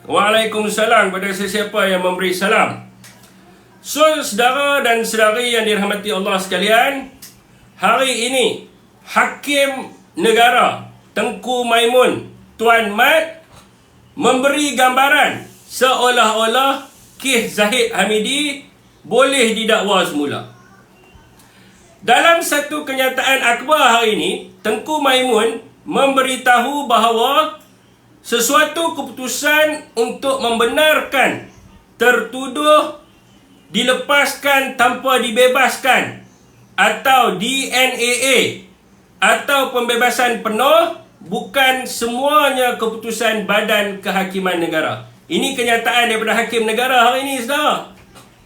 Waalaikumsalam kepada sesiapa yang memberi salam. So, saudara dan saudari yang dirahmati Allah sekalian, hari ini Hakim Negara Tengku Maimun Tuan Mat memberi gambaran seolah-olah kes Zahid Hamidi boleh didakwa semula. Dalam satu kenyataan akhbar hari ini, Tengku Maimun memberitahu bahawa sesuatu keputusan untuk membenarkan tertuduh dilepaskan tanpa dibebaskan atau DNAA atau pembebasan penuh bukan semuanya keputusan Badan Kehakiman Negara. Ini kenyataan daripada Hakim Negara hari ini, saudara.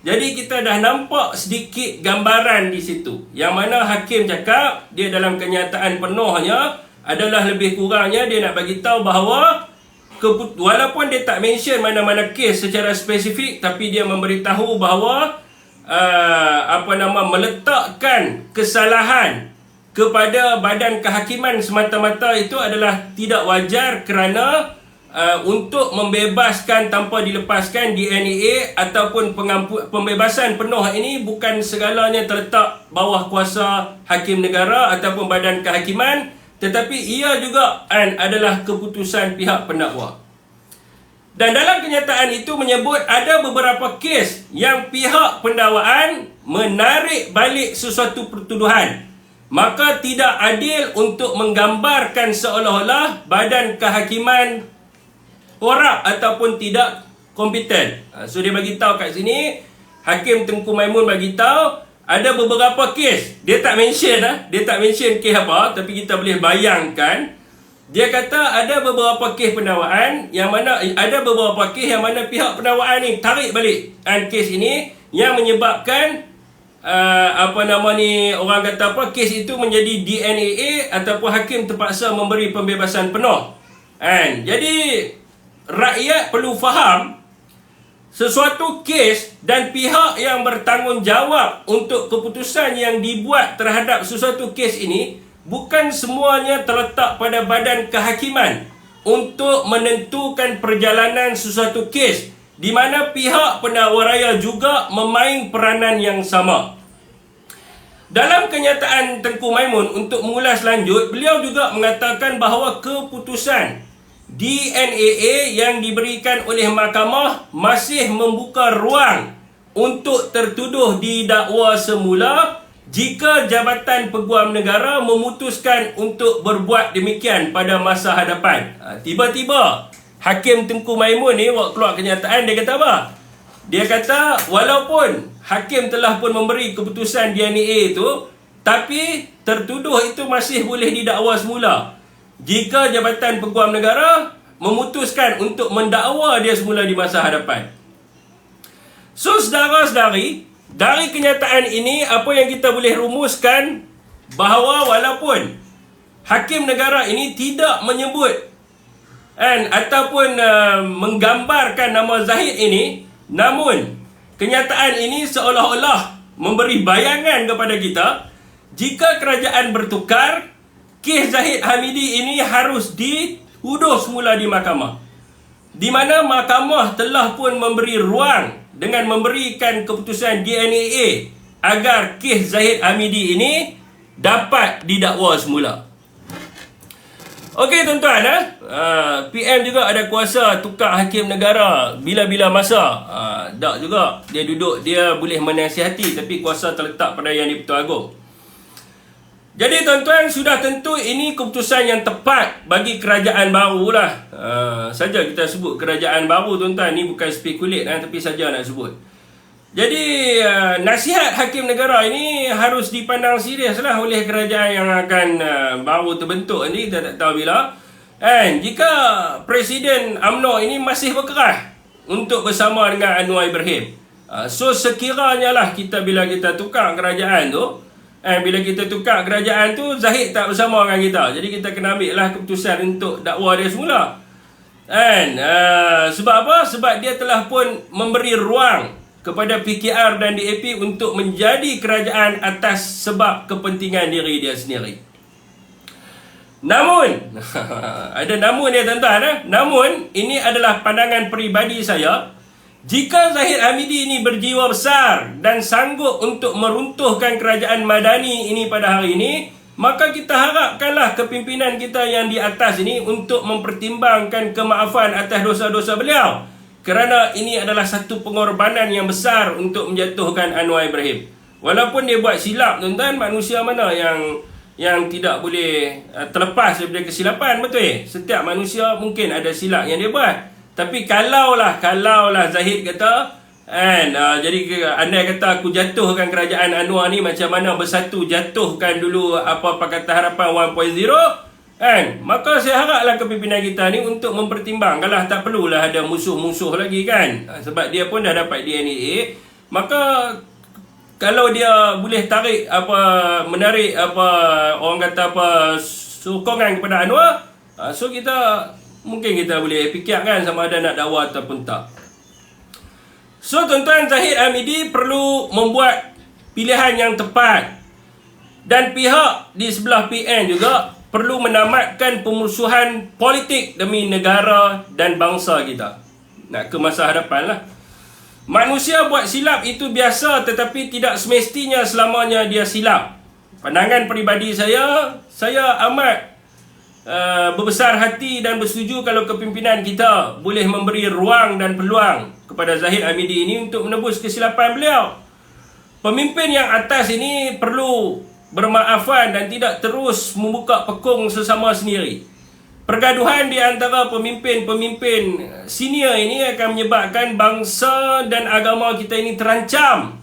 Jadi kita dah nampak sedikit gambaran di situ. Yang mana Hakim cakap dia dalam kenyataan penuhnya adalah lebih kurangnya dia nak bagi tahu bahawa walaupun dia tak mention mana-mana kes secara spesifik, tapi dia memberitahu bahawa meletakkan kesalahan kepada Badan Kehakiman semata-mata itu adalah tidak wajar kerana untuk membebaskan tanpa dilepaskan DNAA ataupun pembebasan penuh ini bukan segalanya terletak bawah kuasa Hakim Negara ataupun Badan Kehakiman, tetapi ia juga adalah keputusan pihak pendakwa. Dan dalam kenyataan itu menyebut ada beberapa kes yang pihak pendakwaan menarik balik sesuatu pertuduhan. Maka tidak adil untuk menggambarkan seolah-olah Badan Kehakiman korup ataupun tidak kompeten. So dia bagi tahu kat sini, Hakim Tengku Maimun bagi tahu ada beberapa kes. Dia tak mention kes apa, tapi kita boleh bayangkan. Dia kata ada beberapa kes pendakwaan yang mana pihak pendakwaan ni tarik balik kes ini yang menyebabkan orang kata kes itu menjadi DNAA ataupun hakim terpaksa memberi pembebasan penuh. Jadi rakyat perlu faham sesuatu kes dan pihak yang bertanggungjawab untuk keputusan yang dibuat terhadap sesuatu kes ini bukan semuanya terletak pada Badan Kehakiman untuk menentukan perjalanan sesuatu kes, di mana pihak pendakwa raya juga memain peranan yang sama. Dalam kenyataan Tengku Maimun untuk mengulas lanjut, beliau juga mengatakan bahawa keputusan DNAA yang diberikan oleh mahkamah masih membuka ruang untuk tertuduh didakwa semula jika Jabatan Peguam Negara memutuskan untuk berbuat demikian pada masa hadapan. Tiba-tiba Hakim Tengku Maimun ni waktu keluar kenyataan, dia kata apa? Dia kata walaupun hakim telah pun memberi keputusan DNAA itu, tapi tertuduh itu masih boleh didakwa semula jika Jabatan Peguam Negara memutuskan untuk mendakwa dia semula di masa hadapan. So, saudara-saudari, dari kenyataan ini, apa yang kita boleh rumuskan bahawa walaupun Hakim Negara ini tidak menyebut ataupun menggambarkan nama Zahid ini, namun kenyataan ini seolah-olah memberi bayangan kepada kita jika kerajaan bertukar, kes Zahid Hamidi ini harus diuduh semula di mahkamah, di mana mahkamah telah pun memberi ruang dengan memberikan keputusan DNAA agar kes Zahid Hamidi ini dapat didakwa semula. Okey tuan-tuan, PM juga ada kuasa tukar Hakim Negara bila-bila masa. Tak juga, dia duduk, dia boleh menasihati, tapi kuasa terletak pada Yang di-Pertuan Agong. Jadi tuan-tuan, sudah tentu ini keputusan yang tepat bagi kerajaan baru lah. Saja kita sebut kerajaan baru tuan-tuan, ni bukan spekulat tapi saja nak sebut. Jadi nasihat Hakim Negara ini harus dipandang serius lah oleh kerajaan yang akan baru terbentuk ni, kita tak tahu bila. Jika Presiden UMNO ini masih berkeras untuk bersama dengan Anwar Ibrahim, so sekiranya lah bila kita tukar kerajaan tu, bila kita tukar kerajaan tu, Zahid tak bersama dengan kita, jadi kita kena ambil lah keputusan untuk dakwa dia semula. Sebab apa? Sebab dia telah pun memberi ruang kepada PKR dan DAP untuk menjadi kerajaan atas sebab kepentingan diri dia sendiri. Namun, ada namun ya tuan-tuan. Namun, ini adalah pandangan peribadi saya. Jika Zahid Hamidi ini berjiwa besar dan sanggup untuk meruntuhkan kerajaan Madani ini pada hari ini, maka kita harapkanlah kepimpinan kita yang di atas ini untuk mempertimbangkan kemaafan atas dosa-dosa beliau. Kerana ini adalah satu pengorbanan yang besar untuk menjatuhkan Anwar Ibrahim. Walaupun dia buat silap, tuan-tuan, manusia mana yang tidak boleh terlepas daripada kesilapan, betul? Setiap manusia mungkin ada silap yang dia buat. Tapi kalaulah Zahid kata, jadi andai kata aku jatuhkan kerajaan Anwar ni, macam mana Bersatu jatuhkan dulu apa Pakatan Harapan 1.0, maka saya haraplah kepimpinan kita ni untuk mempertimbangkanlah, tak perlulah ada musuh-musuh lagi kan. Sebab dia pun dah dapat DNAA, maka kalau dia boleh menarik orang kata sokongan kepada Anwar, so mungkin kita boleh fikirkan sama ada nak dakwa ataupun tak. So tuan-tuan, Zahid Hamidi perlu membuat pilihan yang tepat, dan pihak di sebelah PN juga perlu menamatkan pemusuhan politik demi negara dan bangsa kita. Nak ke masa hadapan lah. Manusia buat silap itu biasa, tetapi tidak semestinya selamanya dia silap. Pandangan peribadi saya amat berbesar hati dan bersetuju kalau kepimpinan kita boleh memberi ruang dan peluang kepada Zahid Hamidi ini untuk menebus kesilapan beliau. Pemimpin yang atas ini perlu bermaafan dan tidak terus membuka pekung sesama sendiri. Pergaduhan di antara pemimpin-pemimpin senior ini akan menyebabkan bangsa dan agama kita ini terancam.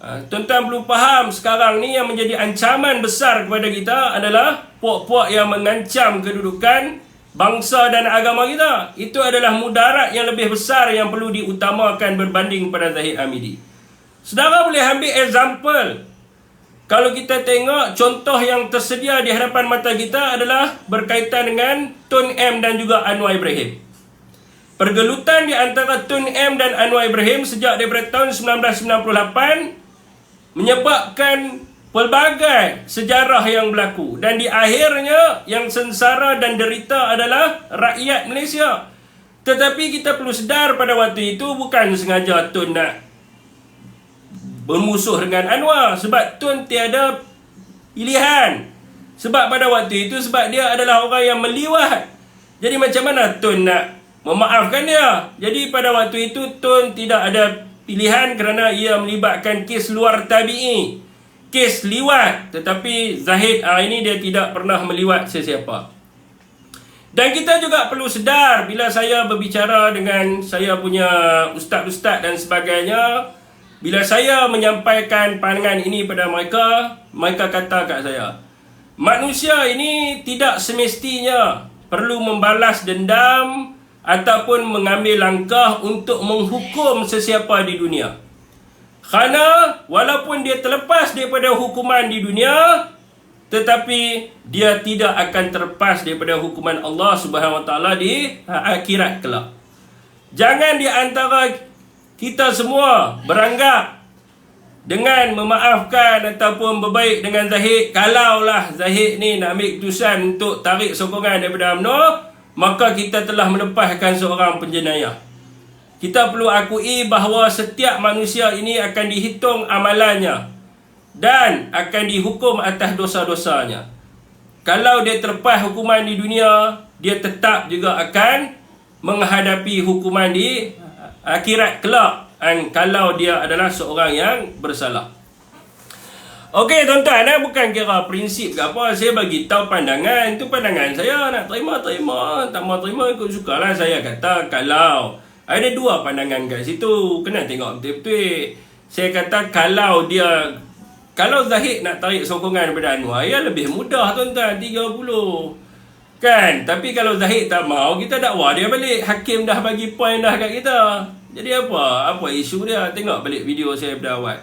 Tuan-tuan perlu faham, sekarang ni yang menjadi ancaman besar kepada kita adalah puak-puak yang mengancam kedudukan bangsa dan agama kita. Itu adalah mudarat yang lebih besar yang perlu diutamakan berbanding pada Zahid Hamidi. Saudara boleh ambil example. Kalau kita tengok contoh yang tersedia di hadapan mata kita adalah berkaitan dengan Tun M dan juga Anwar Ibrahim. Pergelutan di antara Tun M dan Anwar Ibrahim sejak daripada tahun 1998 menyebabkan pelbagai sejarah yang berlaku, dan di akhirnya yang sengsara dan derita adalah rakyat Malaysia. Tetapi kita perlu sedar pada waktu itu bukan sengaja Tun nak bermusuh dengan Anwar, sebab Tun tiada pilihan. Sebab pada waktu itu, sebab dia adalah orang yang meliwat. Jadi macam mana Tun nak memaafkan dia? Jadi pada waktu itu Tun tidak ada pilihan kerana ia melibatkan kes luar tabi'i, kes liwat. Tetapi Zahid ini dia tidak pernah meliwat sesiapa. Dan kita juga perlu sedar, bila saya berbicara dengan saya punya ustaz-ustaz dan sebagainya, bila saya menyampaikan pandangan ini pada mereka, mereka kata kat saya, manusia ini tidak semestinya perlu membalas dendam ataupun mengambil langkah untuk menghukum sesiapa di dunia. Kerana walaupun dia terlepas daripada hukuman di dunia, tetapi dia tidak akan terlepas daripada hukuman Allah Subhanahu Wa Taala di akhirat kelak. Jangan di antara kita semua beranggap dengan memaafkan ataupun berbaik dengan Zahid, kalaulah Zahid ni nak ambil keputusan untuk tarik sokongan daripada UMNO, maka kita telah melepaskan seorang penjenayah. Kita perlu akui bahawa setiap manusia ini akan dihitung amalannya dan akan dihukum atas dosa-dosanya. Kalau dia terlepas hukuman di dunia, dia tetap juga akan menghadapi hukuman di akhirat kelak, kalau dia adalah seorang yang bersalah. Okey tuan-tuan, bukan kira prinsip ke apa, saya bagi tahu pandangan. Itu pandangan saya, nak terima, tak mau terima ikut sukalah. Saya kata kalau ada dua pandangan kat situ, kena tengok betul-betul. Saya kata kalau Zahid nak tarik sokongan daripada Anwar, ya lebih mudah tuan-tuan, 30. Kan? Tapi kalau Zahid tak mau, kita dakwa dia balik. Hakim dah bagi poin dah kat kita. Jadi apa isu dia? Tengok balik video saya pada awal.